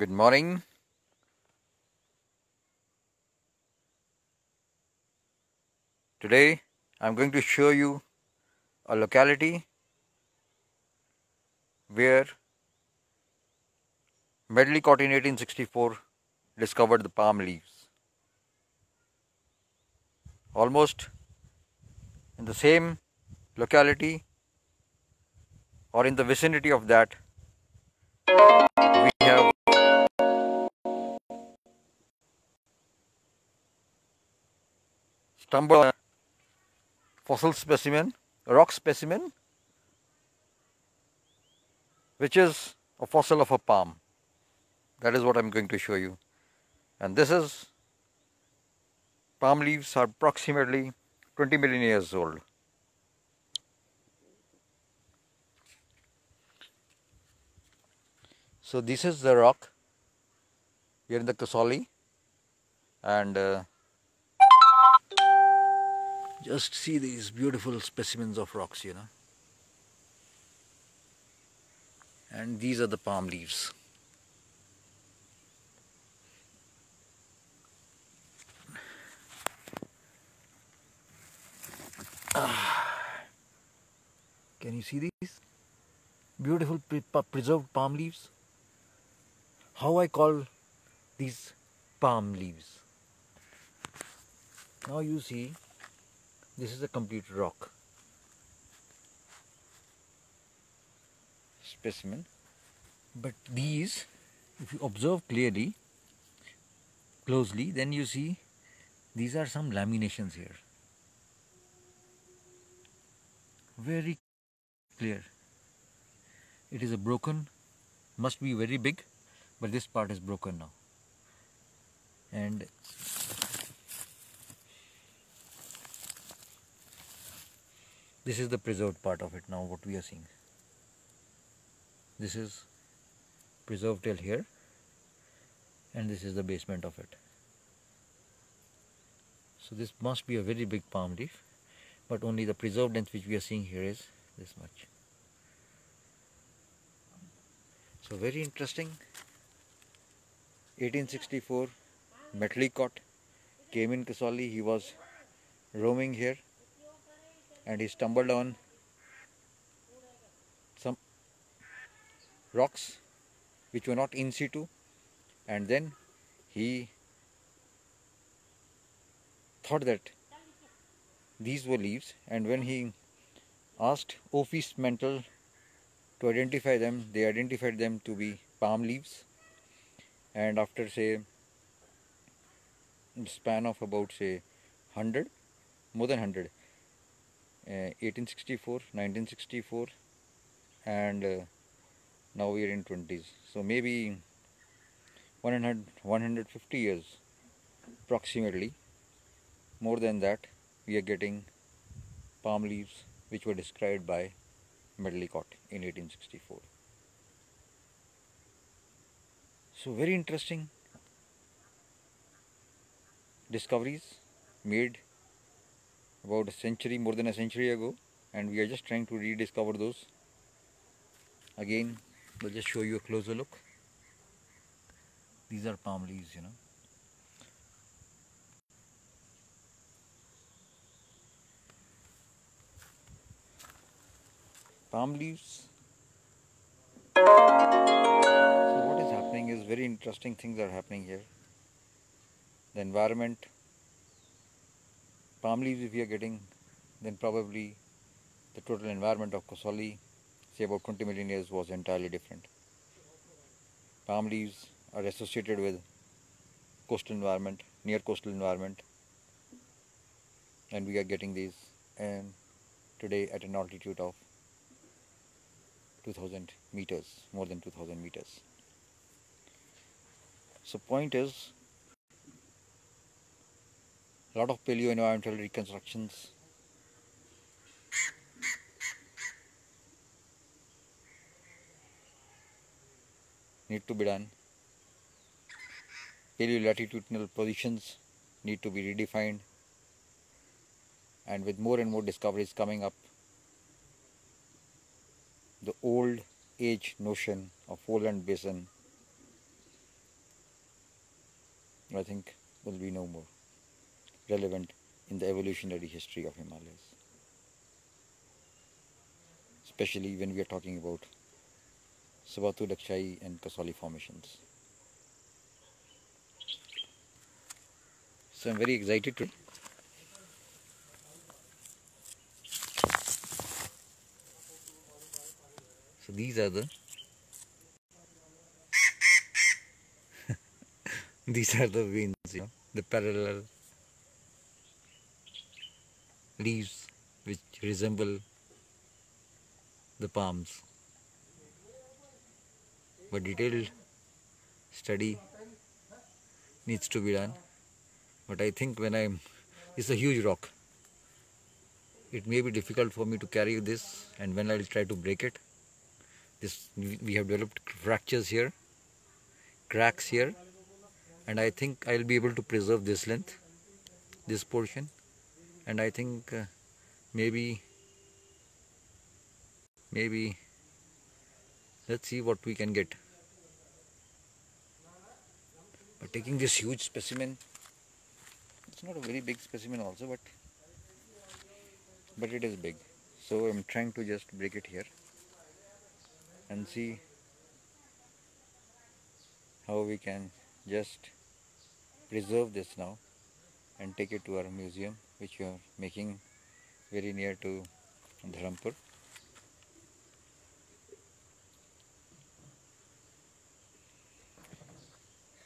Good morning. Today I'm going to show you a locality where Medlicott in 1864 discovered the palm leaves. Almost in the same locality or in the vicinity of that, we have stumbled on a fossil specimen, a rock specimen, which is a fossil of a palm. That is what I'm going to show you. And this is palm leaves are approximately 20 million years old. So this is the rock here in the Kasoli, and just see these beautiful specimens of rocks, and these are the palm leaves. Can you see these beautiful preserved palm leaves? How I call these palm leaves? Now you see, this is a complete rock specimen, but these, if you observe closely, then you see these are some laminations here. Very clear. It is a broken, must be very big, but this part is broken now. And this is the preserved part of it now, what we are seeing. This is preserved till here, and this is the basement of it. So this must be a very big palm leaf, but only the preserved length which we are seeing here is this much. So very interesting. 1864, Medlicott came in Kasoli. He was roaming here and he stumbled on some rocks which were not in situ, and then he thought that these were leaves, and when he asked Office Mental to identify them, they identified them to be palm leaves. And after say span of about say 100, more than 100, 1864, 1964, and now we are in 20s, so maybe 150 years approximately, more than that, we are getting palm leaves which were described by Medlicott in 1864. So very interesting discoveries made about a century, more than a century ago, and we are just trying to rediscover those again. I'll just show you a closer look. These are palm leaves, palm leaves. So what is happening is very interesting things are happening here. The environment, palm leaves if we are getting, then probably the total environment of Kasoli, say about 20 million years, was entirely different. Palm leaves are associated with coastal environment, near coastal environment, and we are getting these and today at an altitude of 2000 meters, more than 2000 meters. So point is, a lot of paleo-environmental reconstructions need to be done. Paleo-latitudinal positions need to be redefined, and with more and more discoveries coming up, the old age notion of foreland basin I think will be no more relevant in the evolutionary history of Himalayas, especially when we are talking about Swatu Lakshai and Kasauli formations. So I'm very excited to. So these are the veins, the parallel leaves which resemble the palms. But detailed study needs to be done. But I think it's a huge rock. It may be difficult for me to carry this, and when I will try to break it, we have developed fractures here, cracks here, and I think I will be able to preserve this length, this portion, and I think maybe let's see what we can get. But taking this huge specimen, it's not a very big specimen also, but it is big. So I'm trying to just break it here and see how we can just preserve this now and take it to our museum, which we are making very near to Dharampur.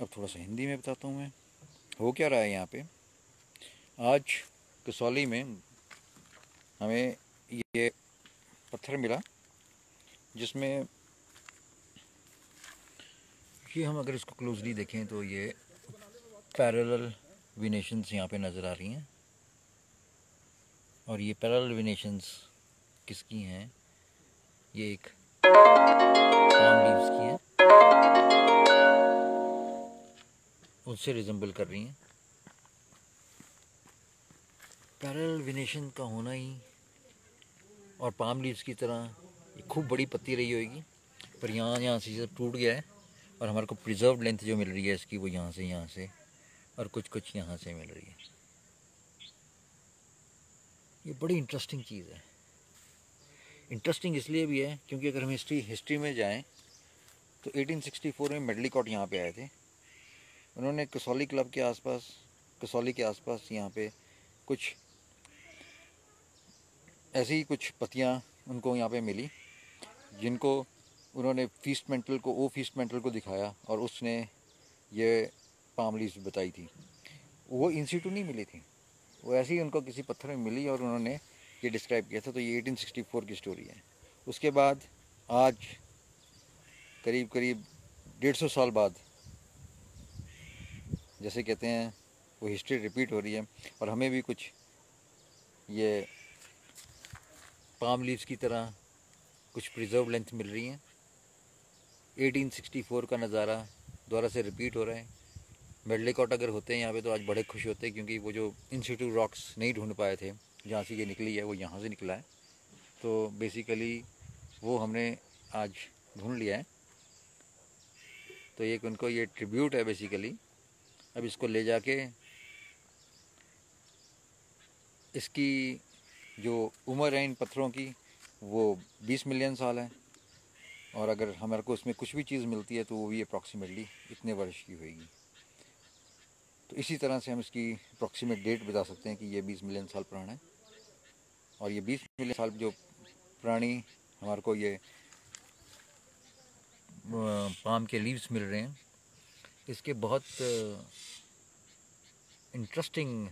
अब थोड़ा सा हिंदी में बताता हूँ मैं हो क्या रहा है यहाँ पे। आज कसौली में हमें ये पत्थर मिला जिसमें ये हम अगर इसको क्लोजली देखें तो ये पैरेलल वेनेशंस यहाँ पे नज़र आ रही हैं, और ये पैरेलल वेनेशंस किसकी हैं, ये एक पाम लीव्स की हैं, उससे रिजेंबल कर रही हैं। पैरेलल वेनेशन का होना ही, और पाम लीव्स की तरह ये खूब बड़ी पत्ती रही होगी, पर यहाँ से सब टूट गया है, और हमारे को प्रिजर्व लेंथ जो मिल रही है इसकी वो यहाँ से और कुछ यहाँ से मिल रही है। ये बड़ी इंटरेस्टिंग चीज़ है। इंटरेस्टिंग इसलिए भी है क्योंकि अगर हम हिस्ट्री में जाएं तो 1864 में मेडलीकॉट यहाँ पे आए थे। उन्होंने कसौली के आसपास यहाँ पे कुछ ऐसी ही कुछ पत्तियाँ उनको यहाँ पे मिली, जिनको उन्होंने फीस्ट मेंटल को दिखाया, और उसने ये पाम लीव्स बताई थी। वो इन सिटू नहीं मिली थी, वो ऐसे ही उनको किसी पत्थर में मिली और उन्होंने ये डिस्क्राइब किया था। तो ये 1864 की स्टोरी है। उसके बाद आज करीब 150 साल बाद, जैसे कहते हैं, वो हिस्ट्री रिपीट हो रही है, और हमें भी कुछ ये पाम लीव्स की तरह कुछ प्रिजर्व लेंथ मिल रही हैं। 1864 का नज़ारा दोबारा से रिपीट हो रहा है। मेडलीकॉट अगर होते हैं यहाँ पे तो आज बड़े खुश होते हैं, क्योंकि वो जो इन सिटू रॉक्स नहीं ढूंढ पाए थे, जहाँ से ये निकली है वो यहाँ से निकला है। तो बेसिकली वो हमने आज ढूंढ लिया है। तो एक उनको ये ट्रिब्यूट है बेसिकली। अब इसको ले जाके इसकी जो उम्र है इन पत्थरों की वो 20 मिलियन साल है, और अगर हमारे को इसमें कुछ भी चीज़ मिलती है तो वो भी अप्रॉक्सीमेटली इतने वर्ष की होगी। तो इसी तरह से हम इसकी अप्रॉक्सीमेट डेट बता सकते हैं कि ये 20 मिलियन साल पुराना है। और ये 20 मिलियन साल जो पुरानी हमारे को ये पाम के लीव्स मिल रहे हैं, इसके बहुत इंटरेस्टिंग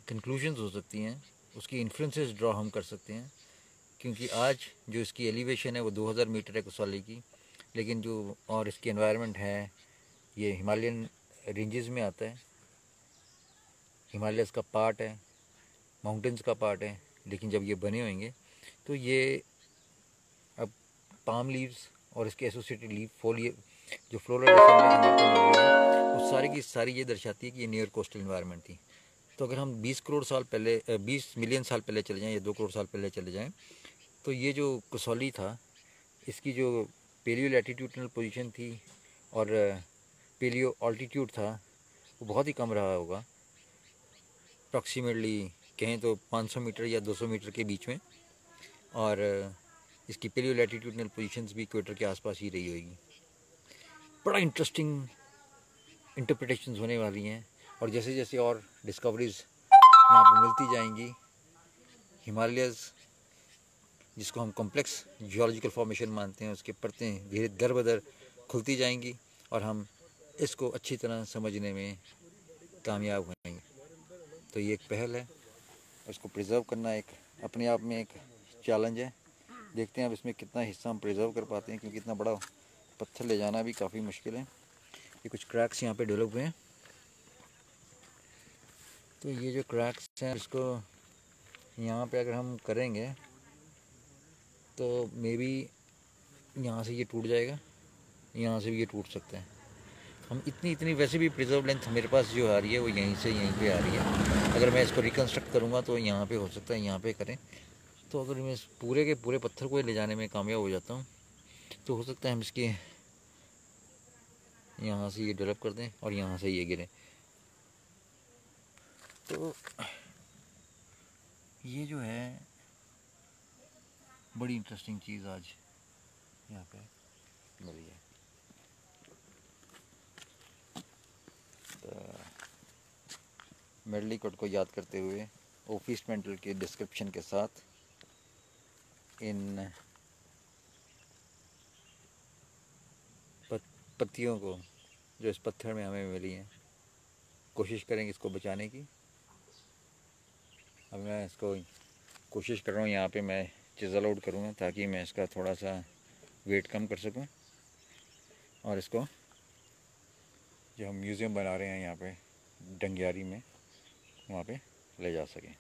कंक्लूजन्स हो सकती हैं, उसकी इन्फ्लुएंसेस ड्रॉ हम कर सकते हैं। क्योंकि आज जो इसकी एलिवेशन है वो 2000 मीटर है कसौली की, लेकिन जो और इसकी एनवायरनमेंट है ये हिमालयन रेंजेस में आता है, हिमालयस का पार्ट है, माउंटेन्स का पार्ट है। लेकिन जब ये बने होंगे तो ये अब पाम लीव्स और इसके एसोसिएटेड लीव फोलिए जो फ्लोरल असेंबली उस सारी की सारी ये दर्शाती है कि ये नियर कोस्टल इन्वायरमेंट थी। तो अगर हम 20 मिलियन साल पहले चले जाएँ या 2 करोड़ साल पहले चले जाएँ, तो ये जो कसौली था इसकी जो पेलियो लैटिट्यूडनल पोजीशन थी और पेलियो ऑल्टीट्यूड था, वो बहुत ही कम रहा होगा, अप्रॉक्सीमेटली कहें तो 500 मीटर या 200 मीटर के बीच में, और इसकी पेलियो लैटिट्यूडनल पोजीशंस भी इक्वेटर के आसपास ही रही होगी। बड़ा इंटरेस्टिंग इंटरप्रिटेशंस होने वाली हैं, और जैसे जैसे और डिस्कवरीज यहाँ पर मिलती जाएंगी, हिमालयज़ जिसको हम कॉम्प्लेक्स जियोलॉजिकल फॉर्मेशन मानते हैं, उसके परतें धीरे दर बदर खुलती जाएंगी और हम इसको अच्छी तरह समझने में कामयाब होंगे। तो ये एक पहल है, उसको प्रिजर्व करना एक अपने आप में एक चैलेंज है। देखते हैं अब इसमें कितना हिस्सा हम प्रिजर्व कर पाते हैं, क्योंकि इतना बड़ा पत्थर ले जाना भी काफ़ी मुश्किल है। ये कुछ क्रैक्स यहाँ पे डेवलप हुए हैं, तो ये जो क्रैक्स हैं इसको यहाँ पे अगर हम करेंगे तो मे बी यहाँ से ये टूट जाएगा, यहाँ से भी ये टूट सकता है। हम इतनी वैसे भी प्रिजर्व लेंथ मेरे पास जो आ रही है वो यहीं से यहीं पे आ रही है। अगर मैं इसको रिकन्स्ट्रक्ट करूँगा तो यहाँ पे हो सकता है यहाँ पे करें, तो अगर मैं इस पूरे के पूरे पत्थर को ले जाने में कामयाब हो जाता हूँ तो हो सकता है हम इसके यहाँ से ये डेवलप कर दें और यहाँ से ये गिरे। तो ये जो है बड़ी इंटरेस्टिंग चीज़ आज यहाँ पे मिली है। तो मेडलीकोट को याद करते हुए ओफिस मेंटल के डिस्क्रिप्शन के साथ इन पत्तियों को जो इस पत्थर में हमें मिली हैं, कोशिश करेंगे इसको बचाने की। अब मैं इसको कोशिश कर रहा हूँ, यहाँ पे मैं चिज़ल आउट करूँगा ताकि मैं इसका थोड़ा सा वेट कम कर सकूँ और इसको जो हम म्यूज़ियम बना रहे हैं यहाँ पे डंगियारी में, वहाँ पे ले जा सकें।